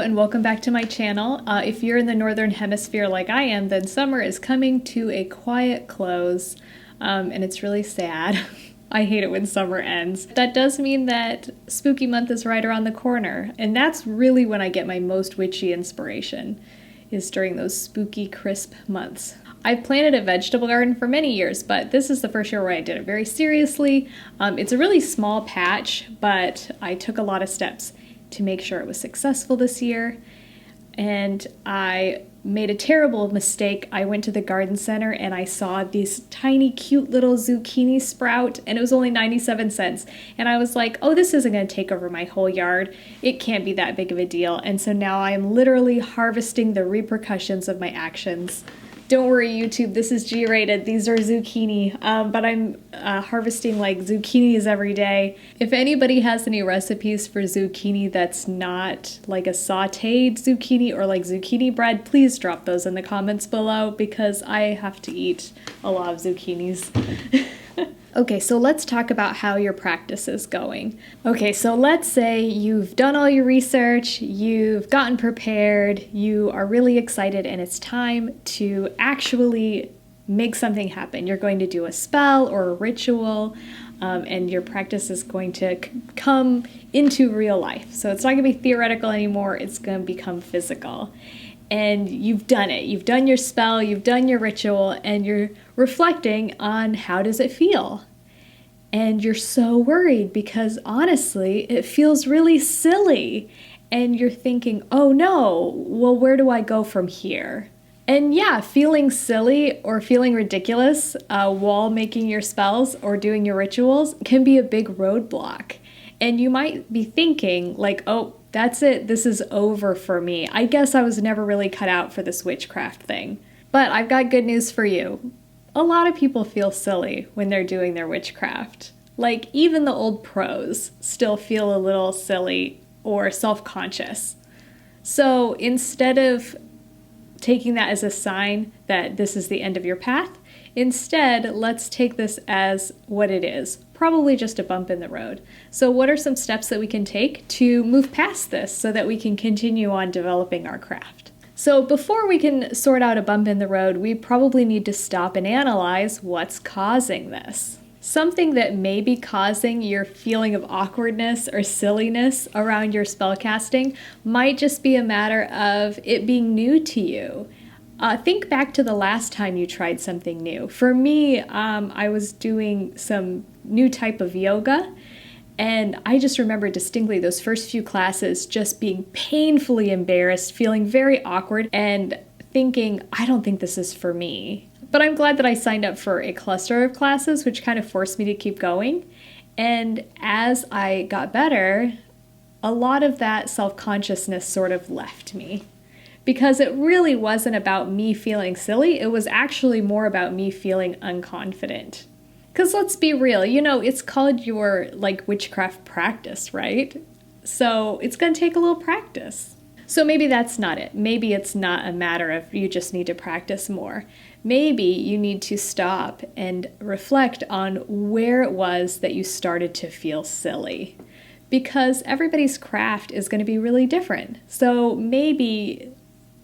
and welcome back to my channel. If you're in the Northern Hemisphere like I am, then summer is coming to a quiet close, and it's really sad. I hate it when summer ends. That does mean that spooky month is right around the corner, and that's really when I get my most witchy inspiration, is during those spooky, crisp months. I've planted a vegetable garden for many years, but this is the first year where I did it very seriously. It's a really small patch, but I took a lot of steps to make sure it was successful this year. And I made a terrible mistake. I went to the garden center and I saw these tiny, cute little zucchini sprout, and it was only 97 cents. And I was like, oh, this isn't going to take over my whole yard. It can't be that big of a deal. And so now I'm literally harvesting the repercussions of my actions. Don't worry, YouTube, this is G-rated. These are zucchini, but I'm harvesting like zucchinis every day. If anybody has any recipes for zucchini that's not like a sauteed zucchini or like zucchini bread, please drop those in the comments below because I have to eat a lot of zucchinis. Okay, so let's talk about how your practice is going. Okay, so let's say you've done all your research, you've gotten prepared, you are really excited, and it's time to actually make something happen. You're going to do a spell or a ritual, and your practice is going to come into real life. So it's not going to be theoretical anymore, it's going to become physical. And you've done it. You've done your spell, you've done your ritual, and you're reflecting on how does it feel. And you're so worried because honestly, it feels really silly. And you're thinking, oh no, well, where do I go from here? And yeah, feeling silly or feeling ridiculous while making your spells or doing your rituals can be a big roadblock. And you might be thinking like, oh, that's it. This is over for me. I guess I was never really cut out for this witchcraft thing. But I've got good news for you. A lot of people feel silly when they're doing their witchcraft. Like even the old pros still feel a little silly or self-conscious. So instead of taking that as a sign that this is the end of your path, instead, let's take this as what it is. Probably just a bump in the road. So what are some steps that we can take to move past this so that we can continue on developing our craft? So before we can sort out a bump in the road, we probably need to stop and analyze what's causing this. Something that may be causing your feeling of awkwardness or silliness around your spellcasting might just be a matter of it being new to you. Think back to the last time you tried something new. For me, I was doing some new type of yoga, and I just remember distinctly those first few classes just being painfully embarrassed, feeling very awkward, and thinking, I don't think this is for me. But I'm glad that I signed up for a cluster of classes, which kind of forced me to keep going. And as I got better, a lot of that self-consciousness sort of left me. Because it really wasn't about me feeling silly, it was actually more about me feeling unconfident. Because let's be real, it's called your witchcraft practice, right? So it's going to take a little practice. So maybe that's not it. Maybe it's not a matter of you just need to practice more. Maybe you need to stop and reflect on where it was that you started to feel silly. Because everybody's craft is going to be really different. So maybe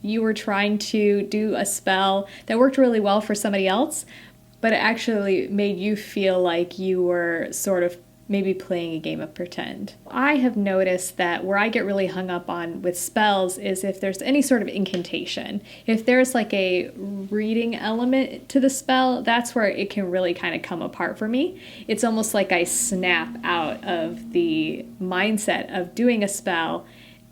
you were trying to do a spell that worked really well for somebody else, but it actually made you feel like you were sort of maybe playing a game of pretend. I have noticed that where I get really hung up on with spells is if there's any sort of incantation. If there's like a reading element to the spell, that's where it can really kind of come apart for me. It's almost like I snap out of the mindset of doing a spell,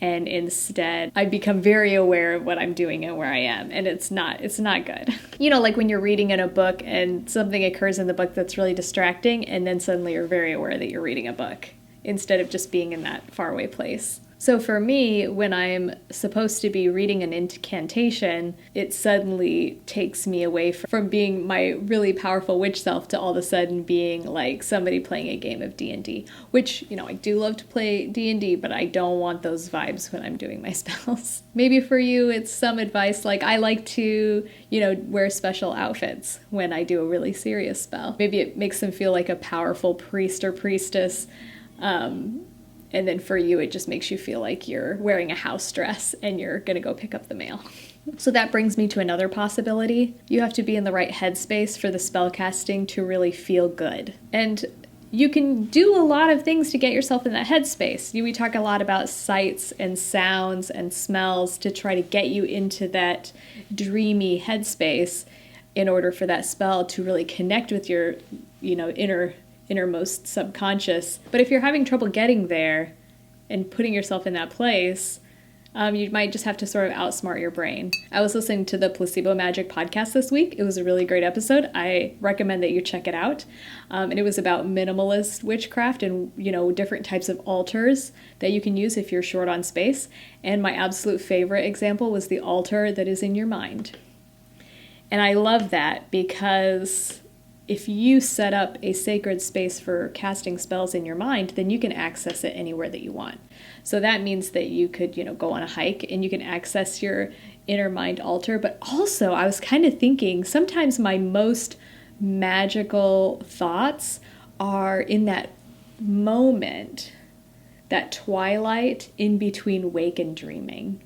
and instead I become very aware of what I'm doing and where I am, and it's not good. Like when you're reading in a book and something occurs in the book that's really distracting, and then suddenly you're very aware that you're reading a book instead of just being in that faraway place. So for me, when I'm supposed to be reading an incantation, it suddenly takes me away from being my really powerful witch self to all of a sudden being like somebody playing a game of D&D, which, I do love to play D&D, but I don't want those vibes when I'm doing my spells. Maybe for you, it's some advice like I like to, wear special outfits when I do a really serious spell. Maybe it makes them feel like a powerful priest or priestess. And then for you, it just makes you feel like you're wearing a house dress and you're going to go pick up the mail. So that brings me to another possibility. You have to be in the right headspace for the spellcasting to really feel good. And you can do a lot of things to get yourself in that headspace. We talk a lot about sights and sounds and smells to try to get you into that dreamy headspace in order for that spell to really connect with your, innermost subconscious. But if you're having trouble getting there and putting yourself in that place, you might just have to sort of outsmart your brain. I was listening to the Placebo Magick Podcast this week. It was a really great episode. I recommend that you check it out. And it was about minimalist witchcraft and, different types of altars that you can use if you're short on space. And my absolute favorite example was the altar that is in your mind. And I love that because if you set up a sacred space for casting spells in your mind, then you can access it anywhere that you want. So that means that you could, go on a hike and you can access your inner mind altar. But also, I was kind of thinking sometimes my most magical thoughts are in that moment, that twilight in between wake and dreaming.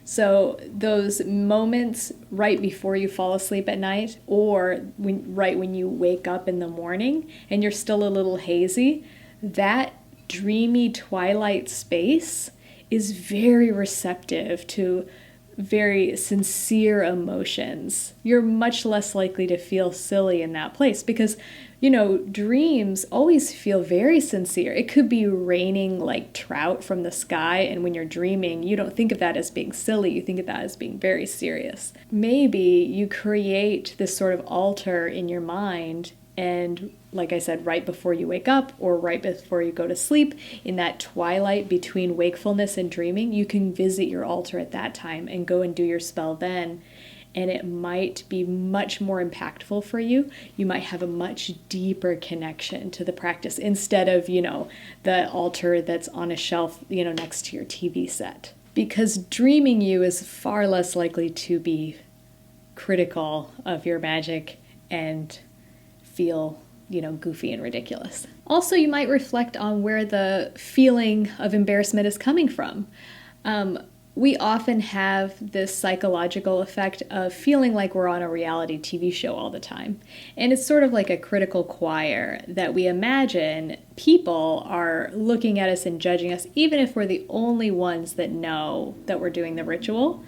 So those moments right before you fall asleep at night or right when you wake up in the morning and you're still a little hazy, that dreamy twilight space is very receptive to very sincere emotions. You're much less likely to feel silly in that place because, dreams always feel very sincere. It could be raining like trout from the sky, and when you're dreaming, you don't think of that as being silly. You think of that as being very serious. Maybe you create this sort of altar in your mind, and like I said, right before you wake up or right before you go to sleep, in that twilight between wakefulness and dreaming, you can visit your altar at that time and go and do your spell then. And it might be much more impactful for you. You might have a much deeper connection to the practice instead of, the altar that's on a shelf, next to your TV set. Because dreaming you is far less likely to be critical of your magic and feel goofy and ridiculous. Also, you might reflect on where the feeling of embarrassment is coming from. We often have this psychological effect of feeling like we're on a reality TV show all the time. And it's sort of like a critical choir that we imagine people are looking at us and judging us, even if we're the only ones that know that we're doing the ritual.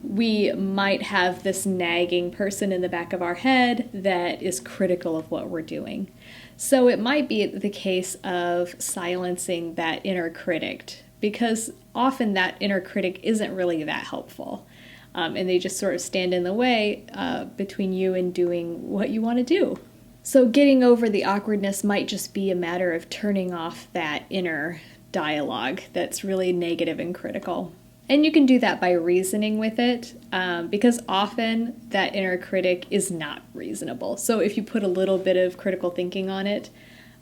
We might have this nagging person in the back of our head that is critical of what we're doing. So it might be the case of silencing that inner critic, because often that inner critic isn't really that helpful. And they just sort of stand in the way between you and doing what you want to do. So getting over the awkwardness might just be a matter of turning off that inner dialogue that's really negative and critical. And you can do that by reasoning with it, because often that inner critic is not reasonable. So if you put a little bit of critical thinking on it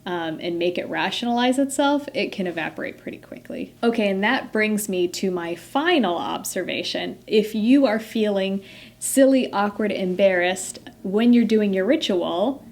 and make it rationalize itself, it can evaporate pretty quickly. Okay, and that brings me to my final observation. If you are feeling silly, awkward, embarrassed when you're doing your ritual,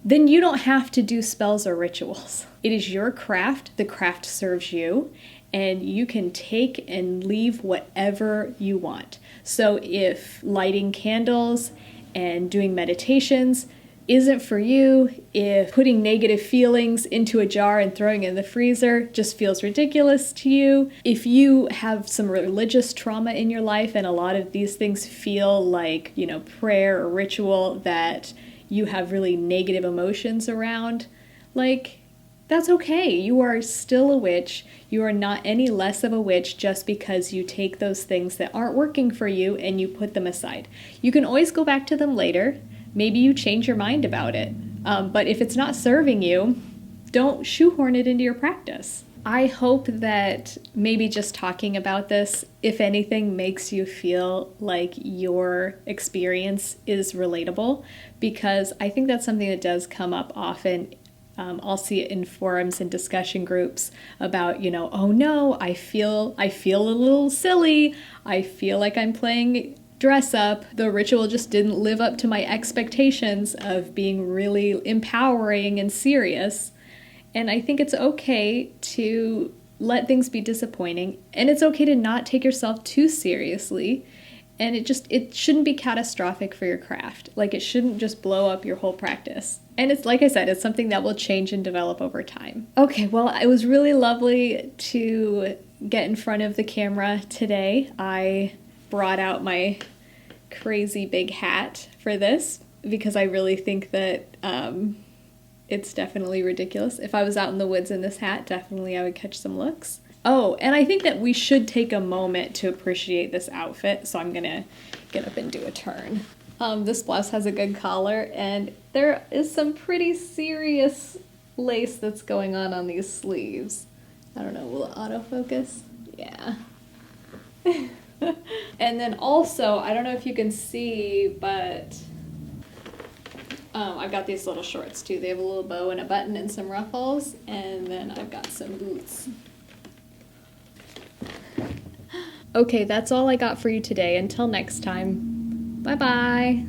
then you don't have to do spells or rituals. It is your craft. The craft serves you. And you can take and leave whatever you want. So if lighting candles and doing meditations isn't for you, if putting negative feelings into a jar and throwing it in the freezer just feels ridiculous to you, if you have some religious trauma in your life and a lot of these things feel like, prayer or ritual that you have really negative emotions around, that's okay. You are still a witch. You are not any less of a witch just because you take those things that aren't working for you and you put them aside. You can always go back to them later. Maybe you change your mind about it. But if it's not serving you, don't shoehorn it into your practice. I hope that maybe just talking about this, if anything, makes you feel like your experience is relatable, because I think that's something that does come up often. I'll see it in forums and discussion groups about, oh no, I feel a little silly. I feel like I'm playing dress up. The ritual just didn't live up to my expectations of being really empowering and serious. And I think it's okay to let things be disappointing, and it's okay to not take yourself too seriously, and it shouldn't be catastrophic for your craft. Like, it shouldn't just blow up your whole practice. And it's, like I said, it's something that will change and develop over time. Okay, well, it was really lovely to get in front of the camera today. I brought out my crazy big hat for this because I really think that it's definitely ridiculous. If I was out in the woods in this hat, definitely I would catch some looks. Oh, and I think that we should take a moment to appreciate this outfit, so I'm gonna get up and do a turn. This blouse has a good collar, and there is some pretty serious lace that's going on these sleeves. I don't know, will it autofocus? Yeah. And then also, I don't know if you can see, but I've got these little shorts too. They have a little bow and a button and some ruffles, and then I've got some boots. Okay, that's all I got for you today. Until next time, bye-bye.